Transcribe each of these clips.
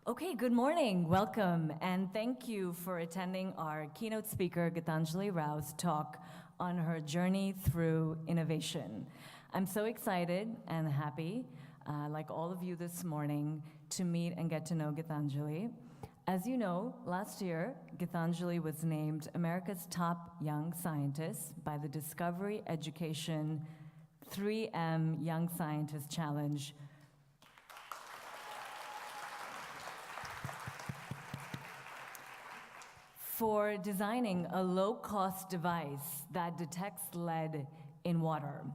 Okay, good morning, welcome, and thank you for attending our keynote speaker, Gitanjali Rao's talk on her journey through innovation. I'm so excited and happy, like all of you this morning, to meet and get to know Gitanjali. As you know, last year, Gitanjali was named America's top young scientist by the Discovery Education 3M Young Scientist Challenge for designing a low-cost device that detects lead in water.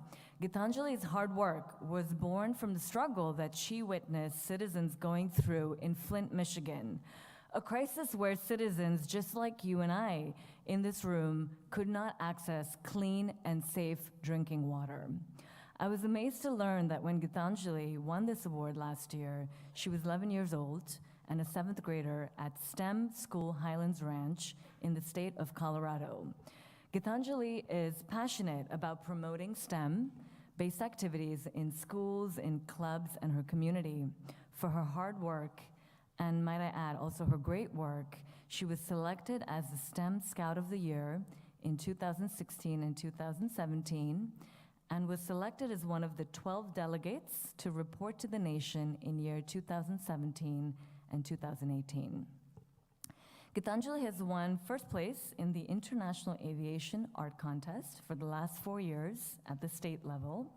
Gitanjali's hard work was born from the struggle that she witnessed citizens going through in Flint, Michigan, a crisis where citizens just like you and I in this room could not access clean and safe drinking water. I was amazed to learn that when Gitanjali won this award last year, she was 11 years old and a 7th grader at STEM School Highlands Ranch in the state of Colorado. Gitanjali is passionate about promoting STEM-based activities in schools, in clubs, and her community. For her hard work, and might I add, also her great work, she was selected as the STEM Scout of the Year in 2016 and 2017, and was selected as one of the 12 delegates to report to the nation in year 2017 and 2018. Gitanjali has won first place in the International Aviation Art Contest for the last 4 years at the state level.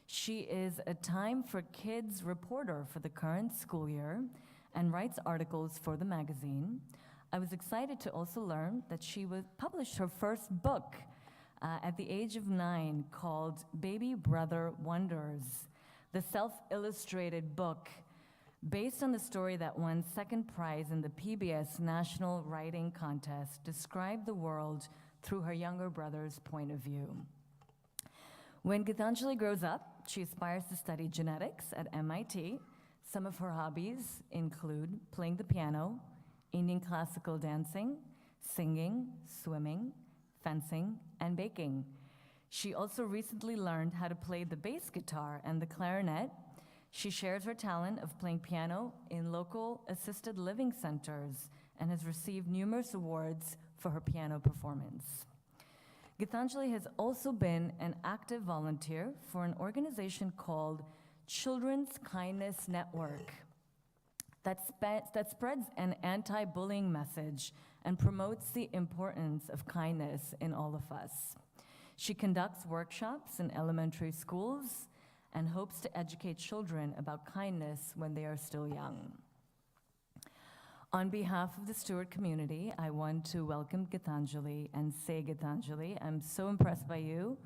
She is a Time for Kids reporter for the current school year and writes articles for the magazine. I was excited to also learn that she published her first book at the age of 9 called Baby Brother Wonders, the self-illustrated book based on the story that won second prize in the PBS National Writing Contest, described the world through her younger brother's point of view. When Gitanjali grows up, she aspires to study genetics at MIT. Some of her hobbies include playing the piano, Indian classical dancing, singing, swimming, fencing, and baking. She also recently learned how to play the bass guitar and the clarinet. She shares her talent of playing piano in local assisted living centers and has received numerous awards for her piano performance. Gitanjali has also been an active volunteer for an organization called Children's Kindness Network that spreads an anti-bullying message and promotes the importance of kindness in all of us. She conducts workshops in elementary schools and hopes to educate children about kindness when they are still young. On behalf of the Stuart community, I want to welcome Gitanjali and say, Gitanjali, I'm so impressed by you.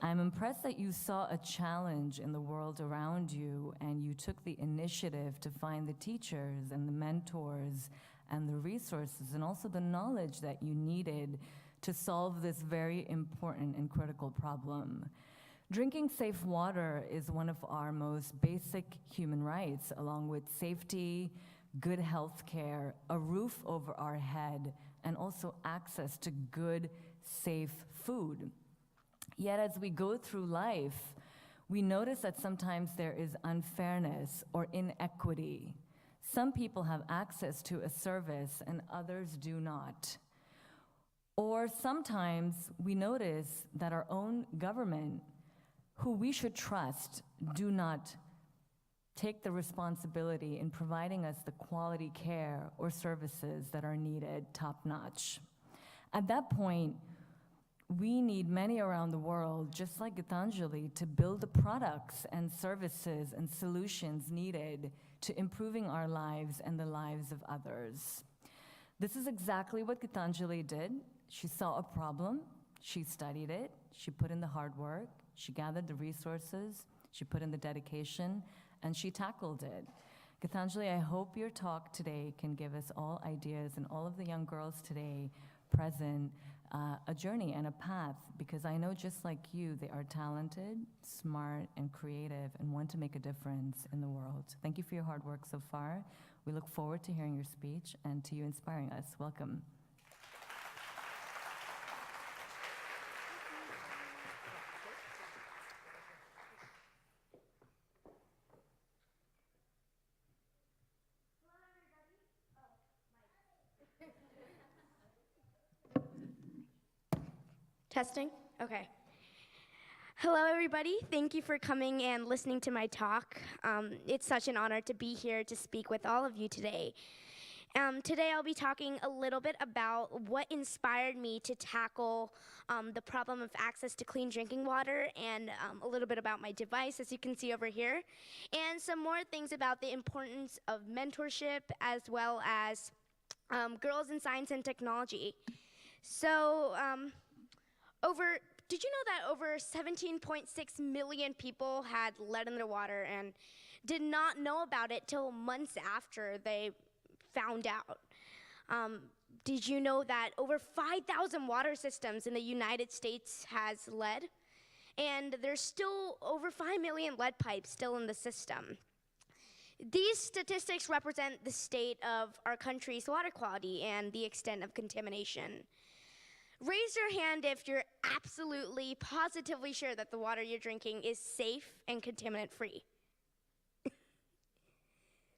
I'm impressed that you saw a challenge in the world around you and you took the initiative to find the teachers and the mentors and the resources and also the knowledge that you needed to solve this very important and critical problem. Drinking safe water is one of our most basic human rights, along with safety, good health care, a roof over our head, and also access to good, safe food. Yet as we go through life, we notice that sometimes there is unfairness or inequity. Some people have access to a service and others do not. Or sometimes we notice that our own government, who we should trust, do not take the responsibility in providing us the quality care or services that are needed top-notch. At that point, we need many around the world, just like Gitanjali, to build the products and services and solutions needed to improving our lives and the lives of others. This is exactly what Gitanjali did. She saw a problem, she studied it, she put in the hard work, she gathered the resources, she put in the dedication, and she tackled it. Gitanjali, I hope your talk today can give us all ideas and all of the young girls today present a journey and a path, because I know just like you, they are talented, smart, and creative and want to make a difference in the world. Thank you for your hard work so far. We look forward to hearing your speech and to you inspiring us. Welcome. Testing? Okay. Hello, everybody. Thank you for coming and listening to my talk. It's such an honor to be here to speak with all of you today. Today, I'll be talking a little bit about what inspired me to tackle the problem of access to clean drinking water, and a little bit about my device, as you can see over here, and some more things about the importance of mentorship, as well as girls in science and technology. So, did you know that over 17.6 million people had lead in their water and did not know about it till months after they found out? Did you know that over 5,000 water systems in the United States has lead? And there's still over 5 million lead pipes still in the system. These statistics represent the state of our country's water quality and the extent of contamination. Raise your hand if you're absolutely, positively sure that the water you're drinking is safe and contaminant-free.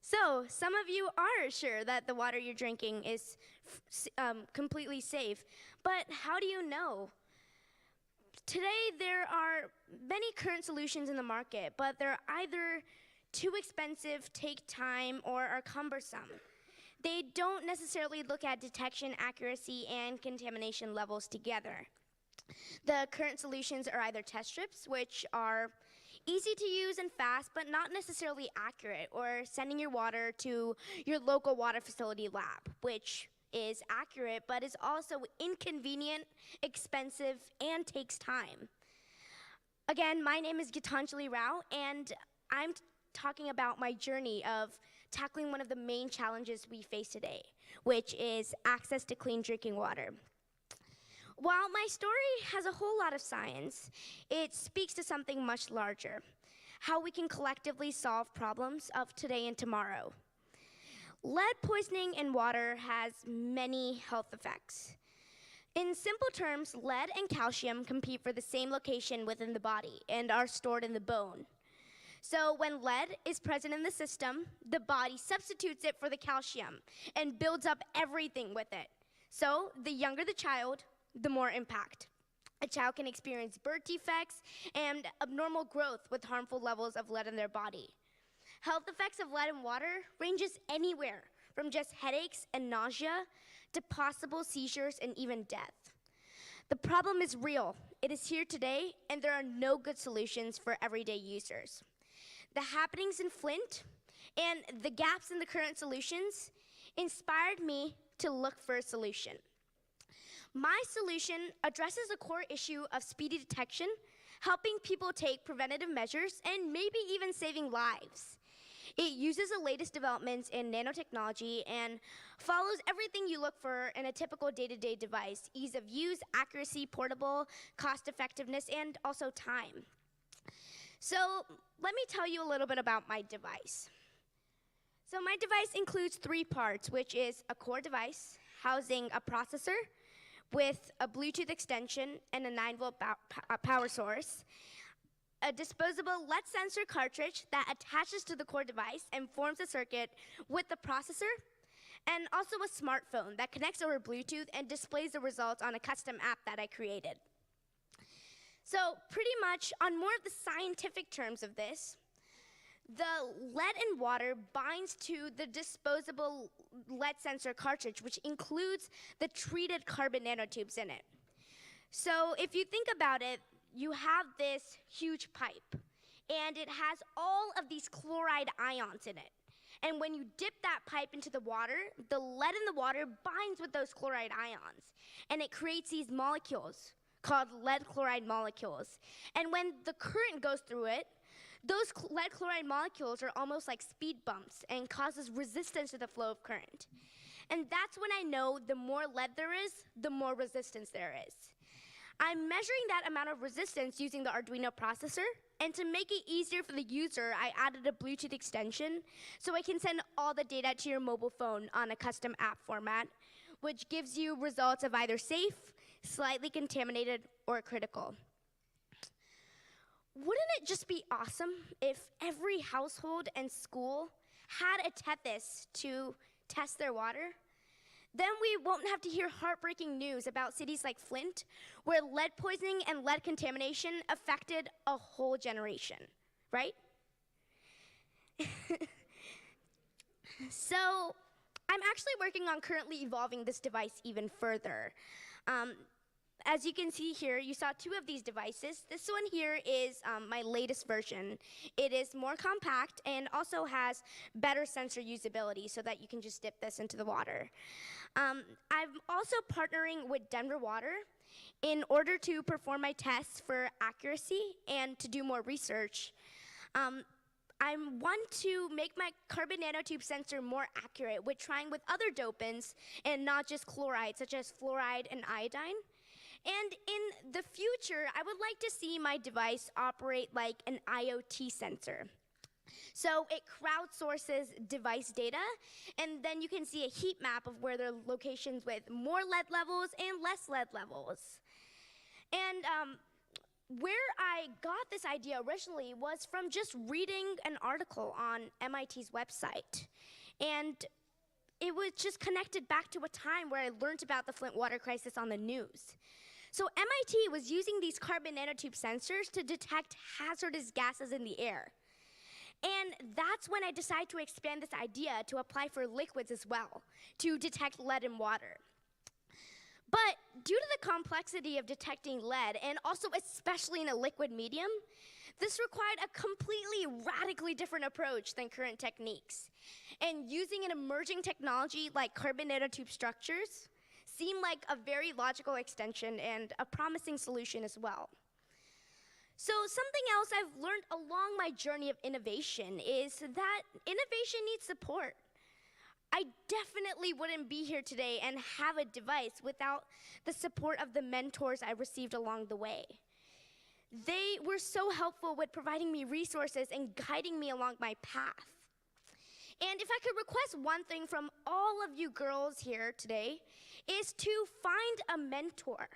So, some of you are sure that the water you're drinking is completely safe, but how do you know? Today, there are many current solutions in the market, but they're either too expensive, take time, or are cumbersome. They don't necessarily look at detection accuracy and contamination levels together. The current solutions are either test strips, which are easy to use and fast, but not necessarily accurate, or sending your water to your local water facility lab, which is accurate, but is also inconvenient, expensive, and takes time. Again, my name is Gitanjali Rao, and I'm talking about my journey of tackling one of the main challenges we face today, which is access to clean drinking water. While my story has a whole lot of science, it speaks to something much larger: how we can collectively solve problems of today and tomorrow. Lead poisoning in water has many health effects. In simple terms, lead and calcium compete for the same location within the body and are stored in the bone. So when lead is present in the system, the body substitutes it for the calcium and builds up everything with it. So the younger the child, the more impact. A child can experience birth defects and abnormal growth with harmful levels of lead in their body. Health effects of lead in water ranges anywhere from just headaches and nausea to possible seizures and even death. The problem is real. It is here today, and there are no good solutions for everyday users. The happenings in Flint and the gaps in the current solutions inspired me to look for a solution. My solution addresses the core issue of speedy detection, helping people take preventative measures, and maybe even saving lives. It uses the latest developments in nanotechnology and follows everything you look for in a typical day-to-day device: ease of use, accuracy, portable, cost-effectiveness, and also time. So let me tell you a little bit about my device. So my device includes 3 parts, which is a core device housing a processor with a Bluetooth extension and a 9-volt power source, a disposable lead sensor cartridge that attaches to the core device and forms a circuit with the processor, and also a smartphone that connects over Bluetooth and displays the results on a custom app that I created. So pretty much, on more of the scientific terms of this, the lead in water binds to the disposable lead sensor cartridge, which includes the treated carbon nanotubes in it. So if you think about it, you have this huge pipe, and it has all of these chloride ions in it. And when you dip that pipe into the water, the lead in the water binds with those chloride ions, and it creates these molecules called lead chloride molecules. And when the current goes through it, those lead chloride molecules are almost like speed bumps and causes resistance to the flow of current. And that's when I know the more lead there is, the more resistance there is. I'm measuring that amount of resistance using the Arduino processor, and to make it easier for the user, I added a Bluetooth extension so I can send all the data to your mobile phone on a custom app format, which gives you results of either safe, slightly contaminated, or critical. Wouldn't it just be awesome if every household and school had a tethys to test their water? Then we won't have to hear heartbreaking news about cities like Flint, where lead poisoning and lead contamination affected a whole generation, right? So I'm actually working on currently evolving this device even further. As you can see here, you saw two of these devices. This one here is my latest version. It is more compact and also has better sensor usability so that you can just dip this into the water. I'm also partnering with Denver Water in order to perform my tests for accuracy and to do more research. I want to make my carbon nanotube sensor more accurate with trying with other dopants and not just chloride, such as fluoride and iodine. And in the future, I would like to see my device operate like an IoT sensor. So it crowdsources device data, and then you can see a heat map of where there are locations with more lead levels and less lead levels. And where I got this idea originally was from just reading an article on MIT's website. And it was just connected back to a time where I learned about the Flint water crisis on the news. So MIT was using these carbon nanotube sensors to detect hazardous gases in the air. And that's when I decided to expand this idea to apply for liquids as well, to detect lead in water. But due to the complexity of detecting lead, and also especially in a liquid medium, this required a completely radically different approach than current techniques. And using an emerging technology like carbon nanotube structures seemed like a very logical extension and a promising solution as well. So something else I've learned along my journey of innovation is that innovation needs support. I definitely wouldn't be here today and have a device without the support of the mentors I received along the way. They were so helpful with providing me resources and guiding me along my path. And if I could request one thing from all of you girls here today, is to find a mentor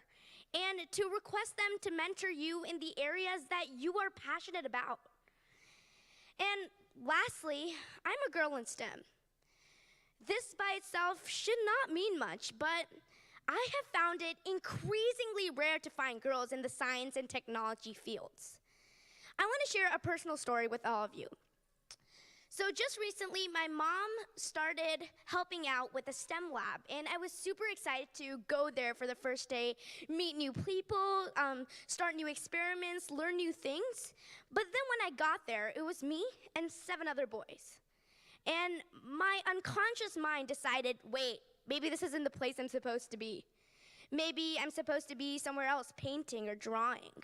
and to request them to mentor you in the areas that you are passionate about. And lastly, I'm a girl in STEM. This by itself should not mean much, but I have found it increasingly rare to find girls in the science and technology fields. I want to share a personal story with all of you. So just recently, my mom started helping out with a STEM lab, and I was super excited to go there for the first day, meet new people, start new experiments, learn new things. But then when I got there, it was me and 7 other boys. And my unconscious mind decided, wait, maybe this isn't the place I'm supposed to be. Maybe I'm supposed to be somewhere else painting or drawing.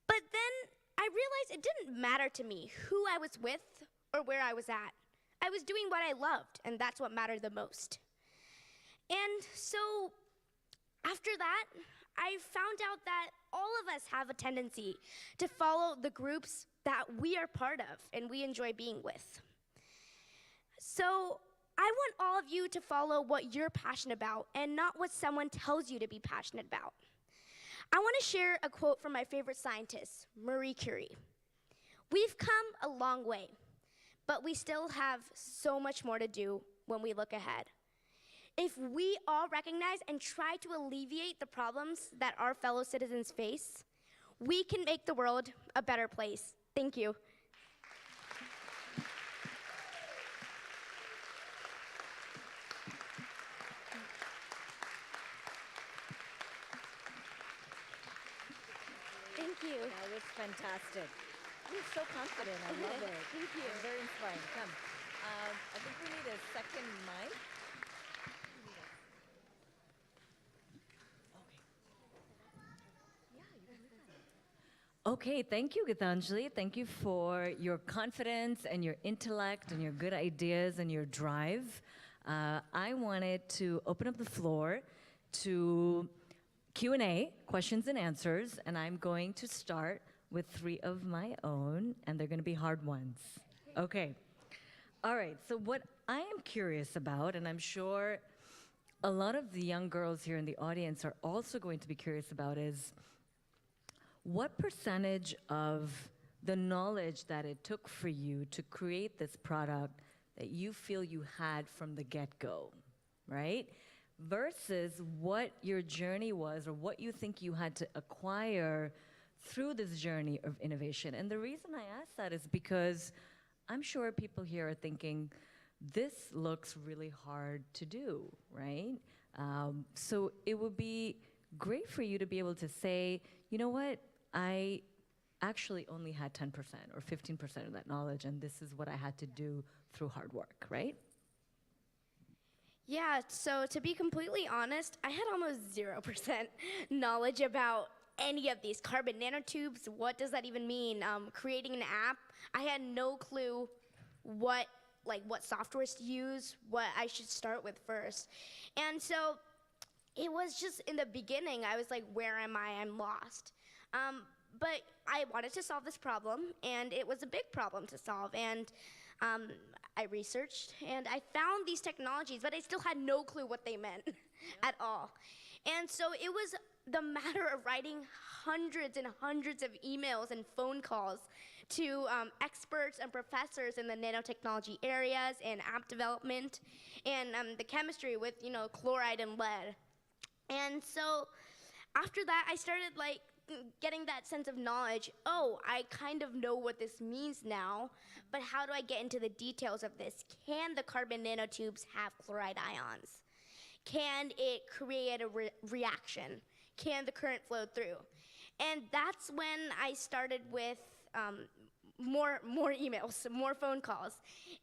But then I realized it didn't matter to me who I was with or where I was at. I was doing what I loved, and that's what mattered the most. And so after that, I found out that all of us have a tendency to follow the groups that we are part of and we enjoy being with. So I want all of you to follow what you're passionate about and not what someone tells you to be passionate about. I want to share a quote from my favorite scientist, Marie Curie. "We've come a long way, but we still have so much more to do when we look ahead. If we all recognize and try to alleviate the problems that our fellow citizens face, we can make the world a better place." Thank you. Thank you. That was fantastic. You're so confident. I love it. Thank you. It's very inspiring. Come. I think we need a second mic. Okay, thank you, Gitanjali. Thank you for your confidence and your intellect and your good ideas and your drive. I wanted to open up the floor to Q&A, questions and answers, and I'm going to start with 3 of my own, and they're going to be hard ones. Okay. All right, so what I am curious about, and I'm sure a lot of the young girls here in the audience are also going to be curious about, is what percentage of the knowledge that it took for you to create this product that you feel you had from the get-go, right? versus what your journey was or what you think you had to acquire through this journey of innovation. And the reason I ask that is because I'm sure people here are thinking, this looks really hard to do, right? So it would be great for you to be able to say, you know what, I actually only had 10% or 15% of that knowledge, and this is what I had to do through hard work, right? Yeah, so to be completely honest, I had almost 0% knowledge about any of these carbon nanotubes. What does that even mean? Creating an app, I had no clue what softwares to use, what I should start with first. And so it was just in the beginning, I was like, where am I? I'm lost. But I wanted to solve this problem, and it was a big problem to solve. And I researched, and I found these technologies, but I still had no clue what they meant at all. And so it was the matter of writing hundreds and hundreds of emails and phone calls to experts and professors in the nanotechnology areas and app development and the chemistry with, chloride and lead. And so after that, I started getting that sense of knowledge. Oh, I kind of know what this means now, but how do I get into the details of this? Can the carbon nanotubes have chloride ions? Can it create a reaction? Can the current flow through? And that's when I started with more emails, more phone calls.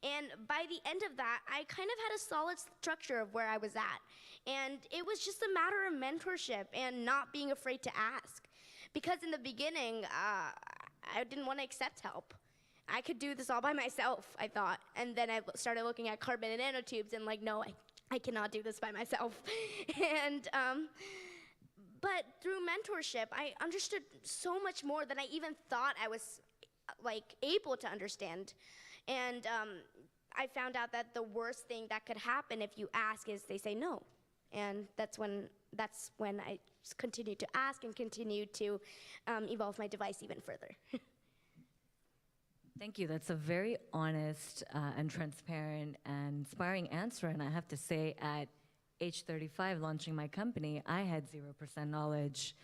And by the end of that, I kind of had a solid structure of where I was at. And it was just a matter of mentorship and not being afraid to ask. Because in the beginning, I didn't want to accept help. I could do this all by myself, I thought. And then I started looking at carbon nanotubes and no, I cannot do this by myself. And but through mentorship, I understood so much more than I even thought I was able to understand. And I found out that the worst thing that could happen if you ask is they say no. And that's when I just continued to ask and continued to evolve my device even further. Thank you. That's a very honest and transparent and inspiring answer. And I have to say, at age 35, launching my company, I had 0% knowledge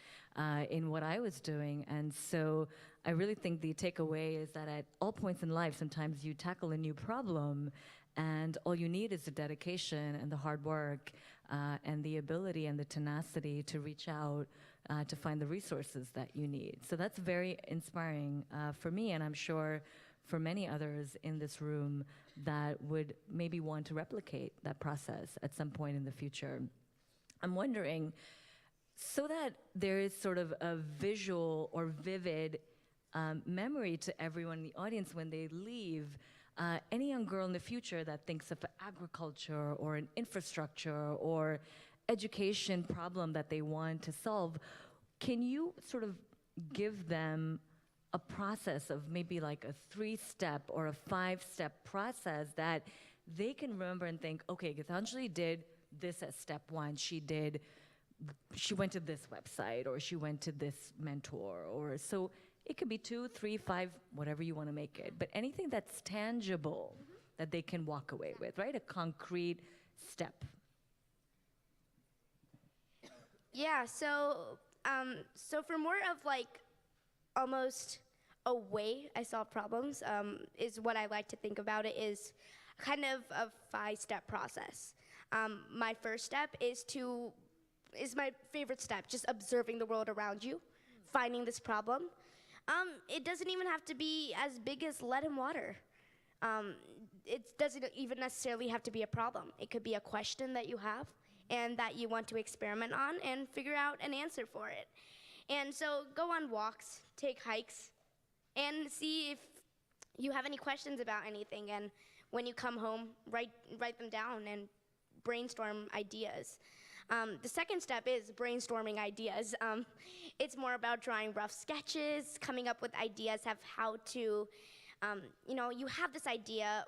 in what I was doing. And so I really think the takeaway is that at all points in life, sometimes you tackle a new problem, and all you need is the dedication and the hard work and the ability and the tenacity to reach out to find the resources that you need. So that's very inspiring for me, and I'm sure for many others in this room that would maybe want to replicate that process at some point in the future. I'm wondering, so that there is sort of a visual or vivid memory to everyone in the audience when they leave, any young girl in the future that thinks of agriculture or an infrastructure or education problem that they want to solve, can you sort of give them a process of maybe a 3-step or a 5-step process that they can remember and think, okay, Gitanjali did this as step 1. She went to this website, or she went to this mentor, or so it could be 2, 3, 5, whatever you want to make it, but anything that's tangible that they can walk away with, right? A concrete step. Yeah, so for more of almost a way I solve problems is what I like to think about it is kind of a 5-step process. My first step is my favorite step, just observing the world around you, finding this problem. It doesn't even have to be as big as lead and water. It doesn't even necessarily have to be a problem. It could be a question that you have and that you want to experiment on and figure out an answer for it. And so go on walks, take hikes, and see if you have any questions about anything. And when you come home, write them down and brainstorm ideas. The second step is brainstorming ideas. It's more about drawing rough sketches, coming up with ideas of how to, you have this idea,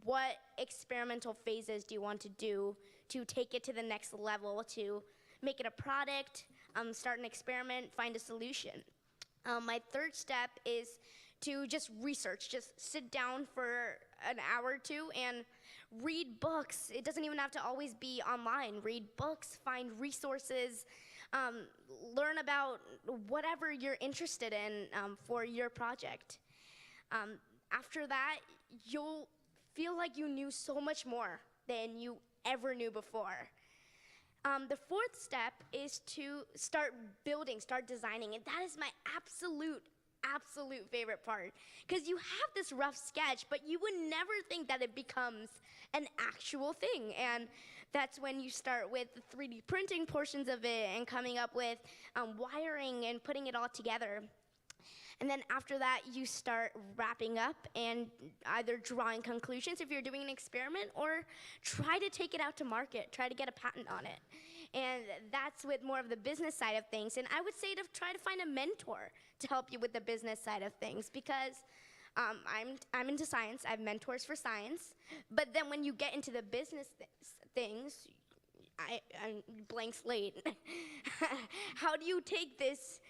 what experimental phases do you want to do to take it to the next level, to make it a product, start an experiment, find a solution. My third step is to just research, just sit down for an hour or two and read books. It doesn't even have to always be online. Read books, find resources, learn about whatever you're interested in for your project. After that, you'll feel like you knew so much more than you ever knew before. The fourth step is to start building, start designing, and that is my absolute favorite part. Because you have this rough sketch, but you would never think that it becomes an actual thing. And that's when you start with the 3D printing portions of it and coming up with wiring and putting it all together. And then after that, you start wrapping up and either drawing conclusions if you're doing an experiment, or try to take it out to market, try to get a patent on it. And that's with more of the business side of things. And I would say to try to find a mentor to help you with the business side of things, because I'm into science, I have mentors for science, but then when you get into the business things, I'm blank slate. How do you take this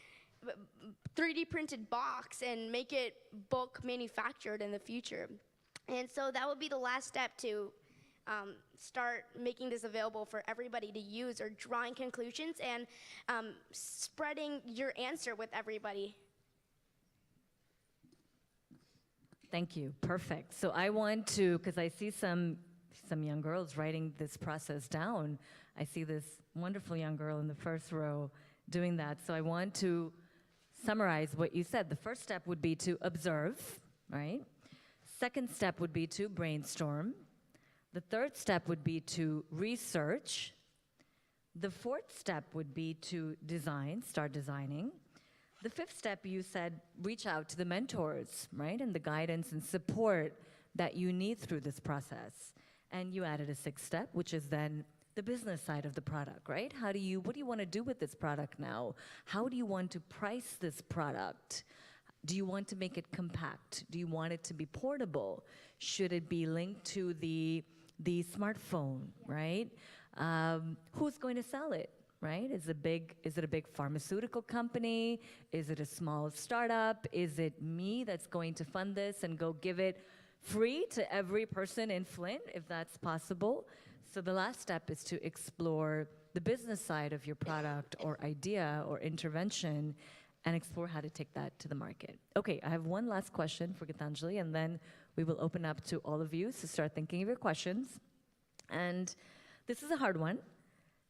3D printed box and make it bulk manufactured in the future? And so that would be the last step to start making this available for everybody to use, or drawing conclusions and spreading your answer with everybody. Thank you. Perfect. So I want to, because I see some young girls writing this process down. I see this wonderful young girl in the first row doing that. So I want to summarize what you said. The first step would be to observe, right? Second step would be to brainstorm. The third step would be to research. The fourth step would be to design, start designing. The fifth step, you said, reach out to the mentors, right? And the guidance and support that you need through this process. And you added a sixth step, which is then the business side of the product, right? What do you want to do with this product now? How do you want to price this product? Do you want to make it compact? Do you want it to be portable? Should it be linked to the smartphone, right? Who's going to sell it, right? Is it a big pharmaceutical company? Is it a small startup? Is it me that's going to fund this and go give it free to every person in Flint, if that's possible? So the last step is to explore the business side of your product or idea or intervention and explore how to take that to the market. Okay, I have one last question for Gitanjali, and then we will open up to all of you to start thinking of your questions. And this is a hard one.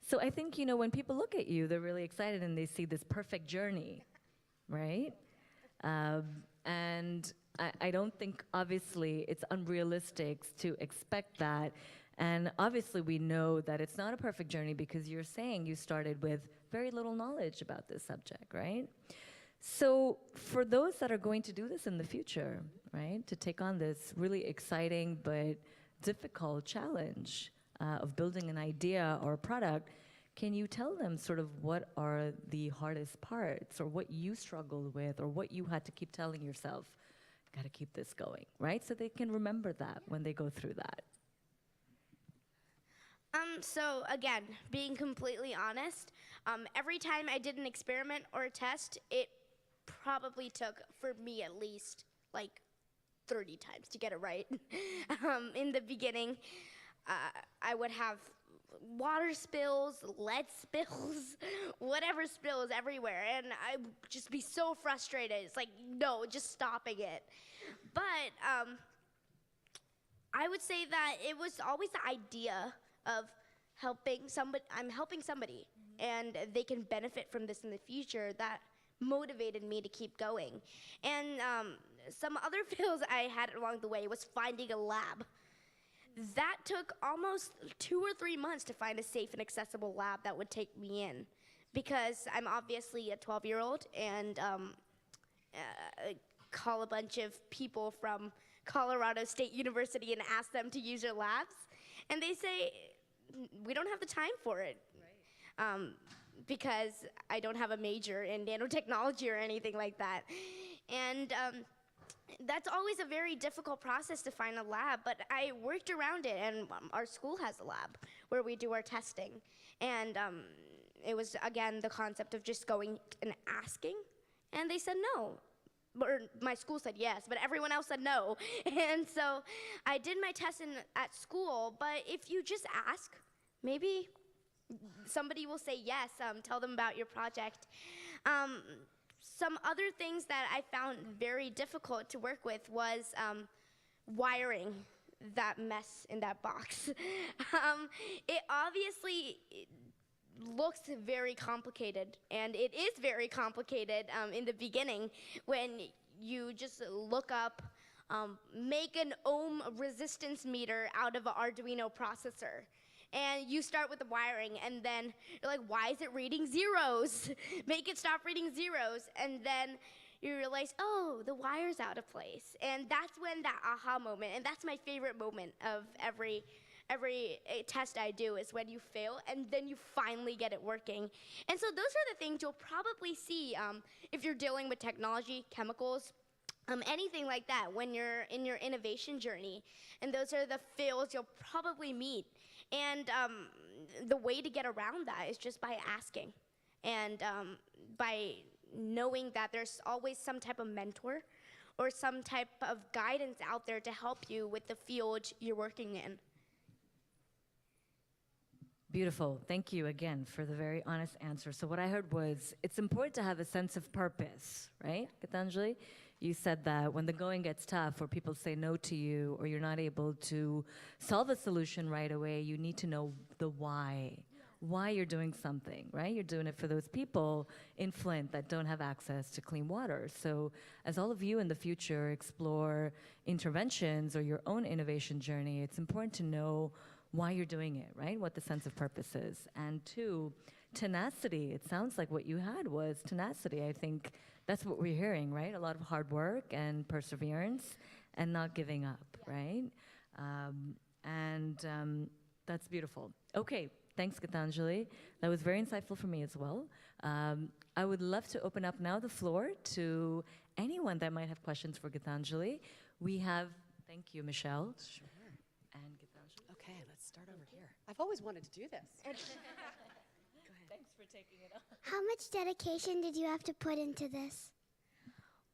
So I think, when people look at you, they're really excited and they see this perfect journey, right? And I don't think, obviously, it's unrealistic to expect that. And obviously, we know that it's not a perfect journey because you're saying you started with very little knowledge about this subject, right? So for those that are going to do this in the future, right, to take on this really exciting but difficult challenge of building an idea or a product, can you tell them sort of what are the hardest parts, or what you struggled with, or what you had to keep telling yourself, got to keep this going, right? So they can remember that when they go through that. So again, being completely honest, every time I did an experiment or a test, it probably took, for me at least, like 30 times to get it right. In the beginning, I would have water spills, lead spills, whatever spills everywhere, and I would just be so frustrated. It's like, no, just stopping it. But I would say that it was always the idea of helping somebody. I'm helping somebody, and they can benefit from this in the future. That motivated me to keep going. And some other fails I had along the way was finding a lab. That took almost 2 or 3 months to find a safe and accessible lab that would take me in, because I'm obviously a 12-year-old, and call a bunch of people from Colorado State University and ask them to use your labs, and they say, we don't have the time for it. Right. Because I don't have a major in nanotechnology or anything like that. And that's always a very difficult process to find a lab, but I worked around it, and our school has a lab where we do our testing. And it was, again, the concept of just going and asking, and they said no. or my school said yes, but everyone else said no. And so I did my test at school, but if you just ask, maybe somebody will say yes. Tell them about your project. Some other things that I found very difficult to work with was wiring that mess in that box. It obviously looks very complicated, and it is very complicated in the beginning when you just look up, make an ohm resistance meter out of an Arduino processor. And you start with the wiring, and then you're like, why is it reading zeros? Make it stop reading zeros. And then you realize, oh, the wire's out of place. And that's when that aha moment, and that's my favorite moment of every test I do, is when you fail and then you finally get it working. And so those are the things you'll probably see if you're dealing with technology, chemicals, anything like that when you're in your innovation journey. And those are the fails you'll probably meet. And the way to get around that is just by asking, and by knowing that there's always some type of mentor or some type of guidance out there to help you with the field you're working in. Beautiful. Thank you again for the very honest answer. So what I heard was, it's important to have a sense of purpose, right, Gitanjali? You said that when the going gets tough, or people say no to you, or you're not able to solve a solution right away, you need to know the why. Why you're doing something, right? You're doing it for those people in Flint that don't have access to clean water. So as all of you in the future explore interventions or your own innovation journey, it's important to know why you're doing it, right? What the sense of purpose is. And two, tenacity. It sounds like what you had was tenacity. I think that's what we're hearing, right? A lot of hard work and perseverance and not giving up, right? That's beautiful. Okay, thanks, Gitanjali. That was very insightful for me as well. I would love to open up now the floor to anyone that might have questions for Gitanjali. We have, thank you, Michelle. Sure. And Gitanjali. Okay, let's start over here. I've always wanted to do this. Thanks for taking it on. How much dedication did you have to put into this?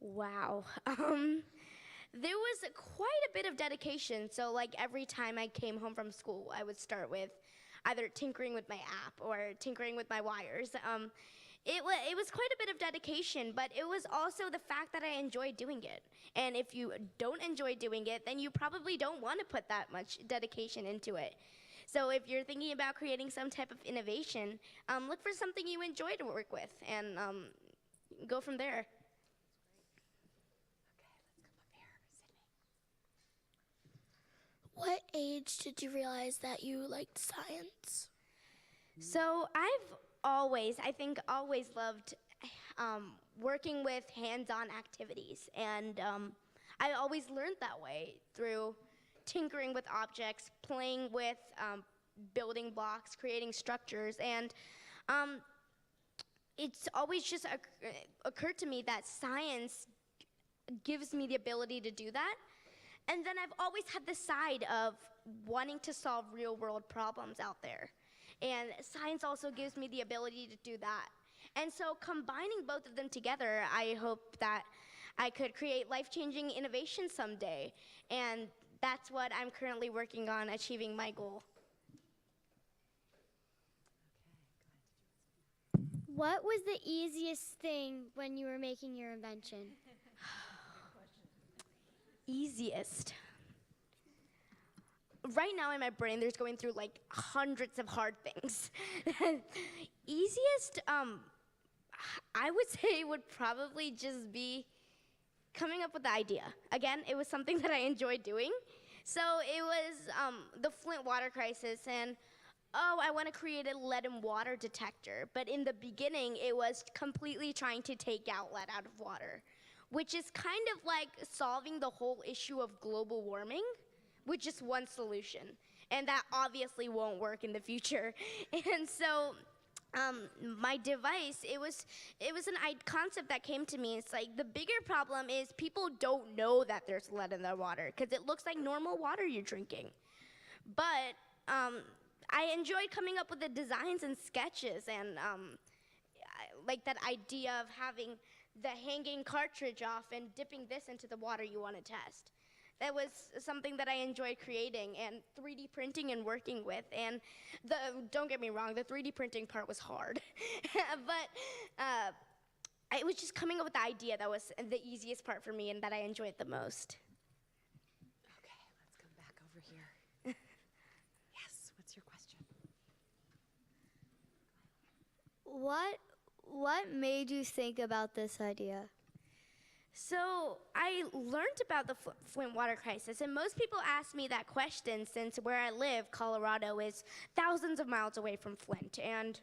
Wow. There was quite a bit of dedication. So like every time I came home from school, I would start with either tinkering with my app or tinkering with my wires. It was quite a bit of dedication, but it was also the fact that I enjoyed doing it. And if you don't enjoy doing it, then you probably don't want to put that much dedication into it. So if you're thinking about creating some type of innovation, look for something you enjoy to work with, and go from there. What age did you realize that you liked science? So I've always loved working with hands-on activities, and I always learned that way through tinkering with objects, playing with building blocks, creating structures, and it's always just occurred to me that science gives me the ability to do that. And then I've always had the side of wanting to solve real-world problems out there. And science also gives me the ability to do that. And so combining both of them together, I hope that I could create life-changing innovation someday. And that's what I'm currently working on, achieving my goal. What was the easiest thing when you were making your invention? Easiest. Right now in my brain, there's going through like hundreds of hard things. Easiest, I would say would probably just be coming up with the idea. Again, it was something that I enjoyed doing. So it was the Flint water crisis, and I want to create a lead and water detector. But in the beginning, it was completely trying to take out lead out of water, which is kind of like solving the whole issue of global warming with just one solution. And that obviously won't work in the future. And so my device, it was an concept that came to me. It's like the bigger problem is people don't know that there's lead in their water because it looks like normal water you're drinking. But I enjoyed coming up with the designs and sketches, and like that idea of having the hanging cartridge off and dipping this into the water you want to test. That was something that I enjoyed creating and 3D printing and working with. And don't get me wrong, the 3D printing part was hard. But it was just coming up with the idea that was the easiest part for me and that I enjoyed the most. Okay, let's come back over here. Yes, what's your question? What made you think about this idea? So I learned about the Flint water crisis, and most people ask me that question since where I live, Colorado, is thousands of miles away from Flint, and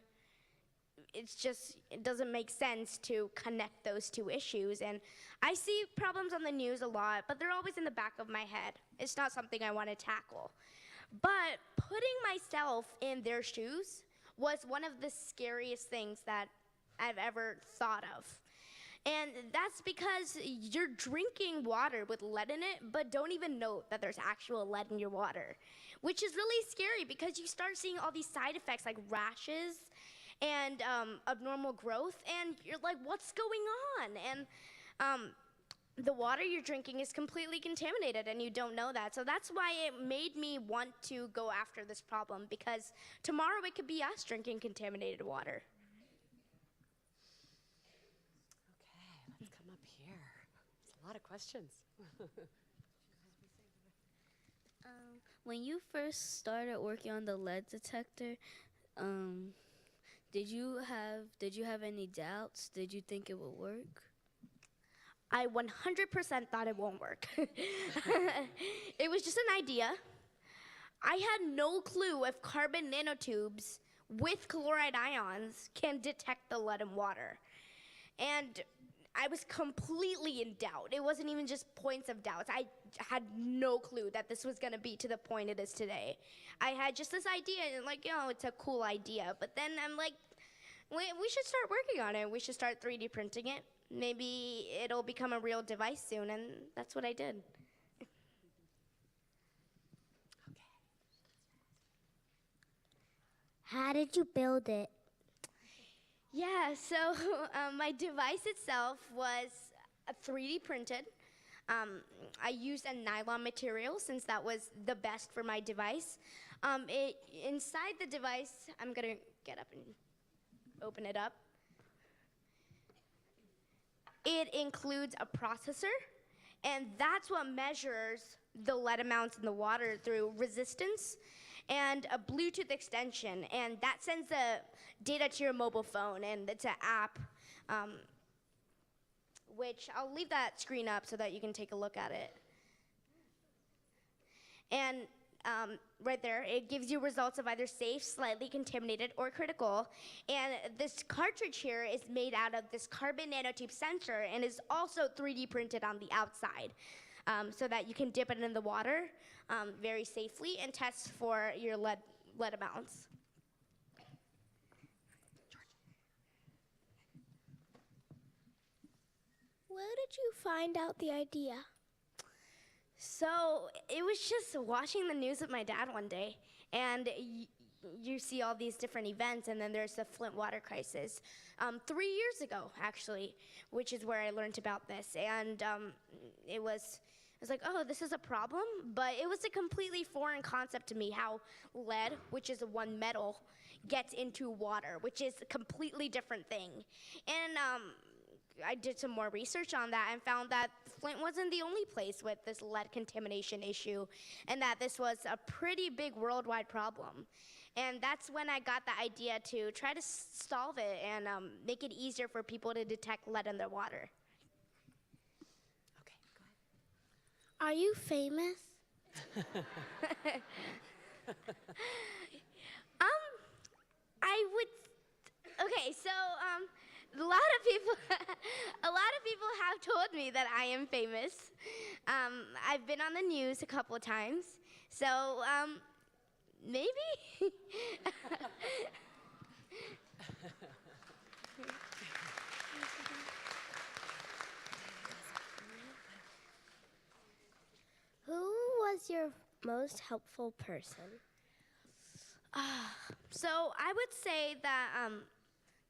it doesn't make sense to connect those two issues. And I see problems on the news a lot, but they're always in the back of my head. It's not something I want to tackle. But putting myself in their shoes was one of the scariest things that I've ever thought of. And that's because you're drinking water with lead in it, but don't even know that there's actual lead in your water, which is really scary because you start seeing all these side effects like rashes and abnormal growth, and you're like, what's going on? And the water you're drinking is completely contaminated, and you don't know that. So that's why it made me want to go after this problem, because tomorrow it could be us drinking contaminated water. Come up here. There's a lot of questions. When you first started working on the lead detector, did you have any doubts? Did you think it would work? I 100% thought it won't work. It was just an idea. I had no clue if carbon nanotubes with chloride ions can detect the lead in water. And I was completely in doubt. It wasn't even just points of doubts. I had no clue that this was gonna be to the point it is today. I had just this idea, and like, it's a cool idea. But then I'm like, we should start working on it. We should start 3D printing it. Maybe it'll become a real device soon, and that's what I did. How did you build it? Yeah, so my device itself was 3D printed. I used a nylon material since that was the best for my device. Inside the device, I'm gonna get up and open it up. It includes a processor, and that's what measures the lead amounts in the water through resistance, and a Bluetooth extension, and that sends the data to your mobile phone, and it's an app, which I'll leave that screen up so that you can take a look at it. And right there, it gives you results of either safe, slightly contaminated, or critical. And this cartridge here is made out of this carbon nanotube sensor and is also 3D printed on the outside, so that you can dip it in the water very safely and test for your lead amounts. Where did you find out the idea? So it was just watching the news with my dad one day, and you see all these different events, and then there's the Flint water crisis. 3 years ago, actually, which is where I learned about this, and it was like, oh, this is a problem, but it was a completely foreign concept to me, how lead, which is one metal, gets into water, which is a completely different thing. And I did some more research on that and found that Flint wasn't the only place with this lead contamination issue, and that this was a pretty big worldwide problem. And that's when I got the idea to try to solve it and make it easier for people to detect lead in their water. Okay, go ahead. Are you famous? I would. Okay, so a lot of people have told me that I am famous. I've been on the news a couple of times, so maybe. Who was your most helpful person? So I would say that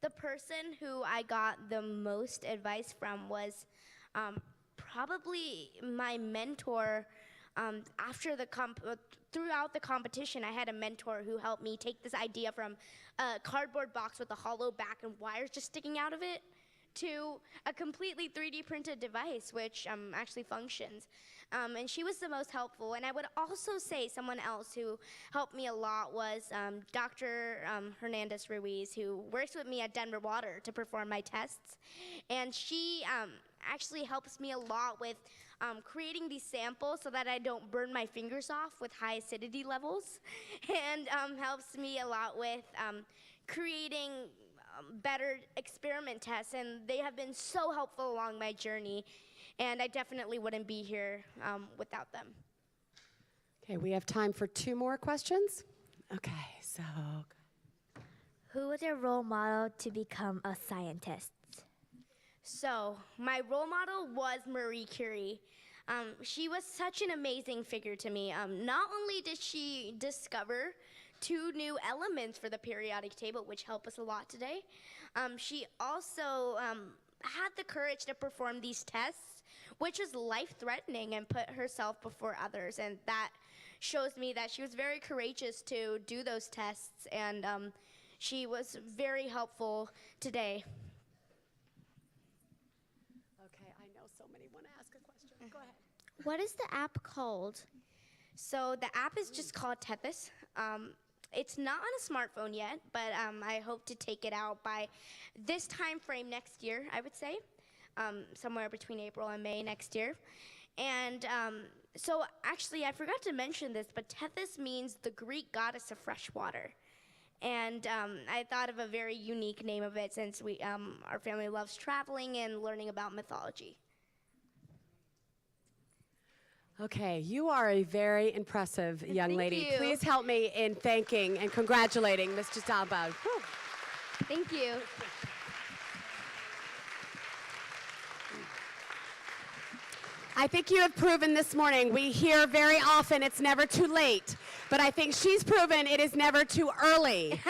The person who I got the most advice from was probably my mentor. Throughout the competition, I had a mentor who helped me take this idea from a cardboard box with a hollow back and wires just sticking out of it to a completely 3D printed device, which actually functions. And she was the most helpful. And I would also say someone else who helped me a lot was Dr. Hernandez Ruiz, who works with me at Denver Water to perform my tests. And she actually helps me a lot with creating these samples so that I don't burn my fingers off with high acidity levels, and helps me a lot with creating better experiment tests, and they have been so helpful along my journey, and I definitely wouldn't be here without them. Okay, we have time for 2 more questions. Okay, so. Who was your role model to become a scientist? So, my role model was Marie Curie. She was such an amazing figure to me. Not only did she discover 2 new elements for the periodic table, which help us a lot today, she also had the courage to perform these tests, which was life-threatening, and put herself before others. And that shows me that she was very courageous to do those tests, and she was very helpful today. Okay, I know so many want to ask a question. Go ahead. What is the app called? So the app is just called Tethys. It's not on a smartphone yet, but I hope to take it out by this time frame next year, I would say, somewhere between April and May next year. And so actually, I forgot to mention this, but Tethys means the Greek goddess of fresh water. And I thought of a very unique name of it since our family loves traveling and learning about mythology. Okay, you are a very impressive young Thank lady. you. Please help me in thanking and congratulating Ms. Gitanjali. Thank you. I think you have proven this morning, we hear very often it's never too late, but I think she's proven it is never too early.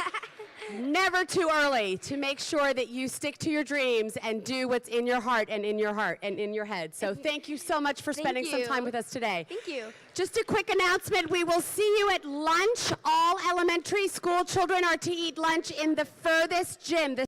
Never too early to make sure that you stick to your dreams and do what's in your heart and in your head. So thank you so much for spending some time with us today. Thank you. Just a quick announcement, we will see you at lunch. All elementary school children are to eat lunch in the furthest gym.